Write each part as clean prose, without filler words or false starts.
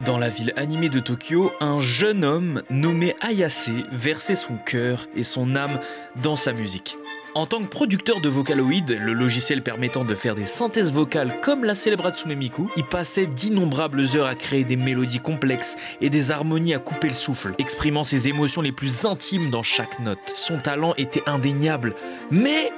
Dans la ville animée de Tokyo, un jeune homme nommé Ayase versait son cœur et son âme dans sa musique. En tant que producteur de Vocaloid, le logiciel permettant de faire des synthèses vocales comme la célèbre Hatsune Miku, il passait d'innombrables heures à créer des mélodies complexes et des harmonies à couper le souffle, exprimant ses émotions les plus intimes dans chaque note. Son talent était indéniable, mais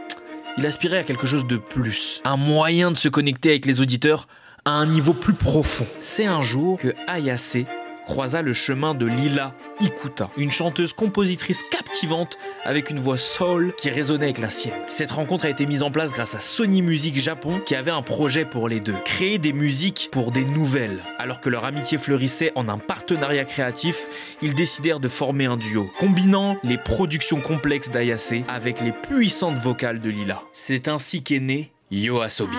il aspirait à quelque chose de plus, un moyen de se connecter avec les auditeurs à un niveau plus profond. C'est un jour que Ayase croisa le chemin de Lila Ikuta, une chanteuse compositrice captivante avec une voix soul qui résonnait avec la sienne. Cette rencontre a été mise en place grâce à Sony Music Japon qui avait un projet pour les deux, créer des musiques pour des nouvelles. Alors que leur amitié fleurissait en un partenariat créatif, ils décidèrent de former un duo, combinant les productions complexes d'Ayase avec les puissantes vocales de Lila. C'est ainsi qu'est né YOASOBI.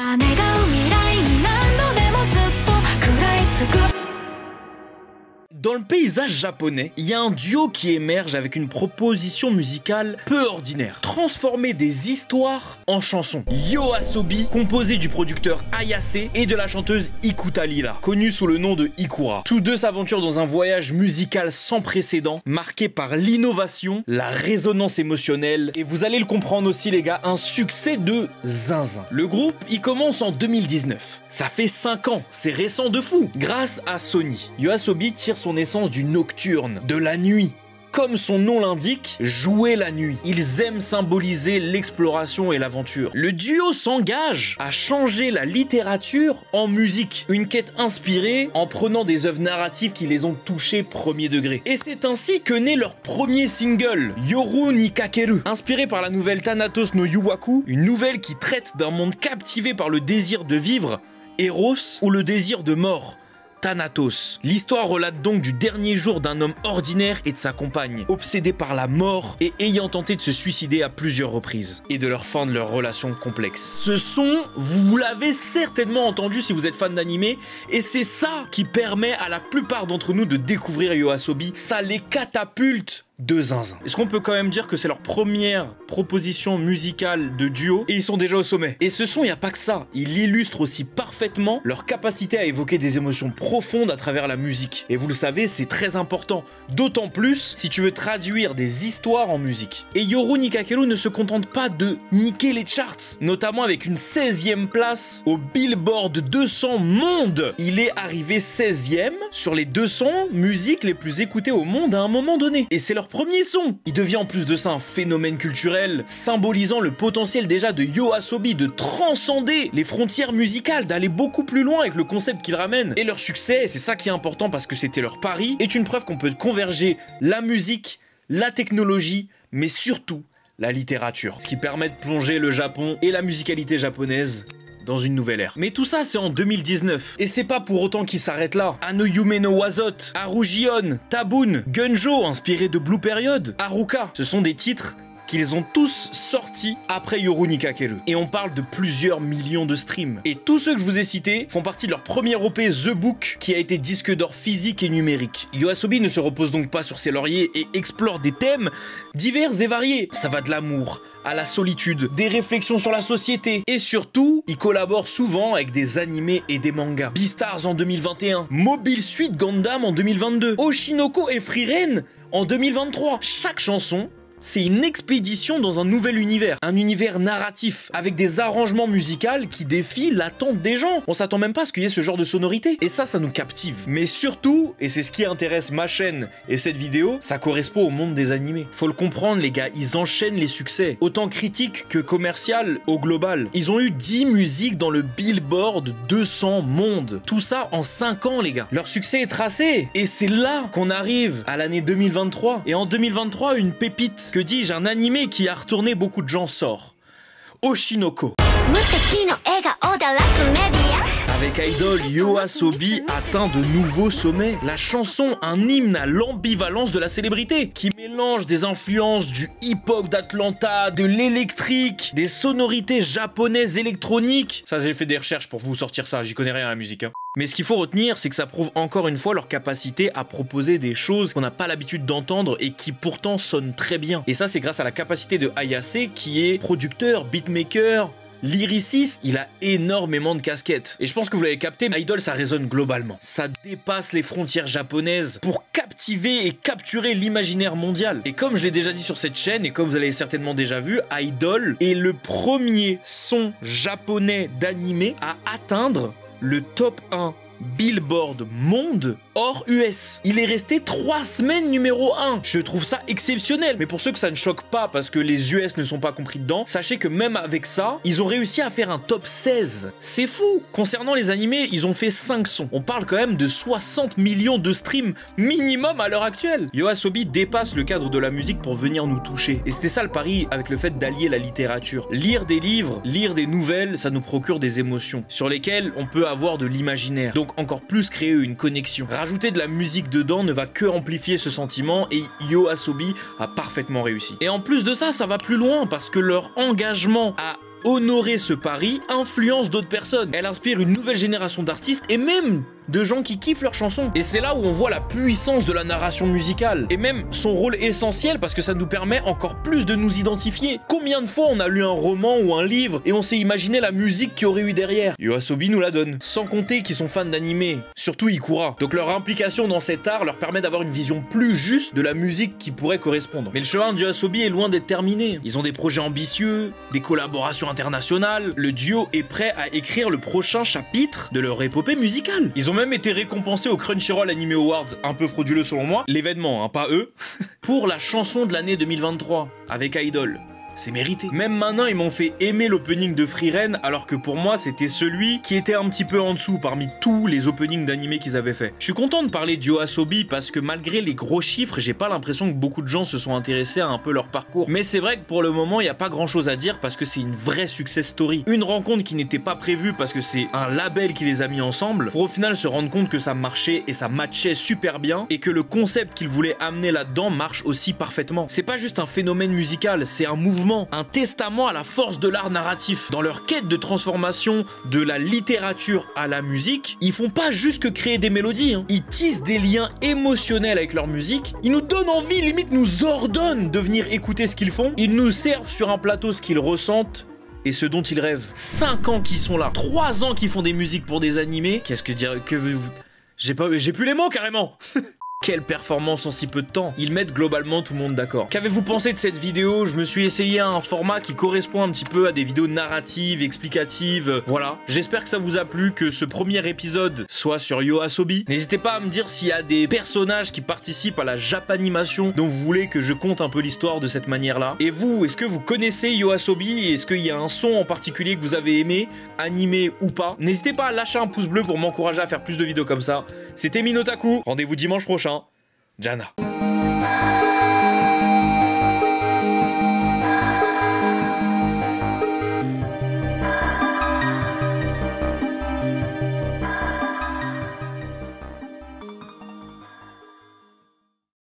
Dans le paysage japonais, il y a un duo qui émerge avec une proposition musicale peu ordinaire. Transformer des histoires en chansons. YOASOBI, composé du producteur Ayase et de la chanteuse Ikuta Lila, connue sous le nom de Ikura. Tous deux s'aventurent dans un voyage musical sans précédent, marqué par l'innovation, la résonance émotionnelle, et vous allez le comprendre aussi les gars, un succès de zinzin. Le groupe, il commence en 2019. Ça fait 5 ans, c'est récent de fou. Grâce à Sony, YOASOBI tire son essence du nocturne, de la nuit. Comme son nom l'indique, jouer la nuit. Ils aiment symboliser l'exploration et l'aventure. Le duo s'engage à changer la littérature en musique. Une quête inspirée en prenant des œuvres narratives qui les ont touchés premier degré. Et c'est ainsi que naît leur premier single, Yoru ni Kakeru. Inspiré par la nouvelle Thanatos no Yuwaku, une nouvelle qui traite d'un monde captivé par le désir de vivre, Eros, ou le désir de mort, Thanatos. L'histoire relate donc du dernier jour d'un homme ordinaire et de sa compagne, obsédé par la mort et ayant tenté de se suicider à plusieurs reprises, et de leur fin de leur relation complexe. Ce son, vous l'avez certainement entendu si vous êtes fan d'animé, et c'est ça qui permet à la plupart d'entre nous de découvrir YOASOBI. Ça les catapulte de zinzin. Est-ce qu'on peut quand même dire que c'est leur première proposition musicale de duo et ils sont déjà au sommet? Et ce son, il n'y a pas que ça. Il illustre aussi parfaitement leur capacité à évoquer des émotions profondes à travers la musique. Et vous le savez, c'est très important. D'autant plus si tu veux traduire des histoires en musique. Et Yoru ni Kakeru ne se contente pas de niquer les charts, notamment avec une 16e place au Billboard 200 Monde. Il est arrivé 16e sur les 200 musiques les plus écoutées au monde à un moment donné. Et c'est leur premier son. Il devient en plus de ça un phénomène culturel, symbolisant le potentiel déjà de YOASOBI de transcender les frontières musicales, d'aller beaucoup plus loin avec le concept qu'ils ramènent. Et leur succès, et c'est ça qui est important parce que c'était leur pari, est une preuve qu'on peut converger la musique, la technologie, mais surtout la littérature. Ce qui permet de plonger le Japon et la musicalité japonaise dans une nouvelle ère. Mais tout ça, c'est en 2019. Et c'est pas pour autant qu'il s'arrête là. Ano Yume no Wazot, Arujion, Tabun, Gunjo, inspiré de Blue Period, Haruka, ce sont des titres qu'ils ont tous sortis après Yoru ni Kakeru. Et on parle de plusieurs millions de streams. Et tous ceux que je vous ai cités font partie de leur premier EP The Book, qui a été disque d'or physique et numérique. YOASOBI ne se repose donc pas sur ses lauriers et explore des thèmes divers et variés. Ça va de l'amour à la solitude, des réflexions sur la société. Et surtout, il collabore souvent avec des animés et des mangas. Beastars en 2021, Mobile Suit Gundam en 2022, Oshinoko et Frieren en 2023. Chaque chanson, c'est une expédition dans un nouvel univers, un univers narratif, avec des arrangements musicaux qui défient l'attente des gens. On s'attend même pas à ce qu'il y ait ce genre de sonorité, et ça nous captive. Mais surtout, et c'est ce qui intéresse ma chaîne et cette vidéo, ça correspond au monde des animés. Faut le comprendre les gars, ils enchaînent les succès, autant critiques que commercial au global. Ils ont eu 10 musiques dans le Billboard 200 Monde. Tout ça en 5 ans les gars. Leur succès est tracé, et c'est là qu'on arrive à l'année 2023. Et en 2023, une pépite, que dis-je, un animé qui a retourné beaucoup de gens sort. Oshinoko. Avec Idol, YOASOBI atteint de nouveaux sommets. La chanson, un hymne à l'ambivalence de la célébrité, qui mélange des influences du hip-hop d'Atlanta, de l'électrique, des sonorités japonaises électroniques. Ça, j'ai fait des recherches pour vous sortir ça, j'y connais rien à la musique, hein. Mais ce qu'il faut retenir, c'est que ça prouve encore une fois leur capacité à proposer des choses qu'on n'a pas l'habitude d'entendre et qui pourtant sonnent très bien. Et ça, c'est grâce à la capacité de Ayase, qui est producteur, beatmaker, Lyriciste, il a énormément de casquettes. Et je pense que vous l'avez capté, Idol, ça résonne globalement. Ça dépasse les frontières japonaises pour captiver et capturer l'imaginaire mondial. Et comme je l'ai déjà dit sur cette chaîne, et comme vous l'avez certainement déjà vu, Idol est le premier son japonais d'animé à atteindre le top 1 Billboard Monde hors US. Il est resté 3 semaines numéro 1. Je trouve ça exceptionnel. Mais pour ceux que ça ne choque pas parce que les US ne sont pas compris dedans, sachez que même avec ça, ils ont réussi à faire un top 16. C'est fou. Concernant les animés, ils ont fait 5 sons. On parle quand même de 60 millions de streams minimum à l'heure actuelle. YOASOBI dépasse le cadre de la musique pour venir nous toucher. Et c'était ça le pari avec le fait d'allier la littérature. Lire des livres, lire des nouvelles, ça nous procure des émotions sur lesquelles on peut avoir de l'imaginaire. Donc encore plus créer une connexion. Rajouter de la musique dedans ne va que amplifier ce sentiment et YOASOBI a parfaitement réussi. Et en plus de ça, ça va plus loin parce que leur engagement à honorer ce pari influence d'autres personnes. Elle inspire une nouvelle génération d'artistes et même de gens qui kiffent leurs chansons. Et c'est là où on voit la puissance de la narration musicale et même son rôle essentiel parce que ça nous permet encore plus de nous identifier. Combien de fois on a lu un roman ou un livre et on s'est imaginé la musique qu'il y aurait eu derrière? YOASOBI nous la donne. Sans compter qu'ils sont fans d'animé, surtout Ikura. Donc leur implication dans cet art leur permet d'avoir une vision plus juste de la musique qui pourrait correspondre. Mais le chemin de YOASOBI est loin d'être terminé. Ils ont des projets ambitieux, des collaborations internationales. Le duo est prêt à écrire le prochain chapitre de leur épopée musicale. Ils ont même été récompensés au Crunchyroll Anime Awards, un peu frauduleux selon moi, l'événement, hein, pas eux, pour la chanson de l'année 2023 avec Idol. C'est mérité. Même maintenant, ils m'ont fait aimer l'opening de Frieren, alors que pour moi, c'était celui qui était un petit peu en dessous parmi tous les openings d'animé qu'ils avaient fait. Je suis content de parler de YOASOBI parce que malgré les gros chiffres, j'ai pas l'impression que beaucoup de gens se sont intéressés à un peu leur parcours. Mais c'est vrai que pour le moment, il n'y a pas grand chose à dire parce que c'est une vraie success story. Une rencontre qui n'était pas prévue parce que c'est un label qui les a mis ensemble, pour au final se rendre compte que ça marchait et ça matchait super bien et que le concept qu'ils voulaient amener là-dedans marche aussi parfaitement. C'est pas juste un phénomène musical, c'est un mouvement, un testament à la force de l'art narratif. Dans leur quête de transformation de la littérature à la musique, ils font pas juste que créer des mélodies, hein. Ils tissent des liens émotionnels avec leur musique, ils nous donnent envie, limite nous ordonnent de venir écouter ce qu'ils font, ils nous servent sur un plateau ce qu'ils ressentent et ce dont ils rêvent. 5 ans qu'ils sont là, 3 ans qu'ils font des musiques pour des animés. Qu'est-ce que dire, que vous... J'ai plus les mots carrément. Quelle performance en si peu de temps. Ils mettent globalement tout le monde d'accord. Qu'avez-vous pensé de cette vidéo? Je me suis essayé à un format qui correspond un petit peu à des vidéos narratives, explicatives, voilà. J'espère que ça vous a plu, que ce premier épisode soit sur YOASOBI. N'hésitez pas à me dire s'il y a des personnages qui participent à la japanimation dont vous voulez que je conte un peu l'histoire de cette manière-là. Et vous, est-ce que vous connaissez YOASOBI? Est-ce qu'il y a un son en particulier que vous avez aimé, animé ou pas? N'hésitez pas à lâcher un pouce bleu pour m'encourager à faire plus de vidéos comme ça. C'était Minotaku, rendez-vous dimanche prochain. Jana.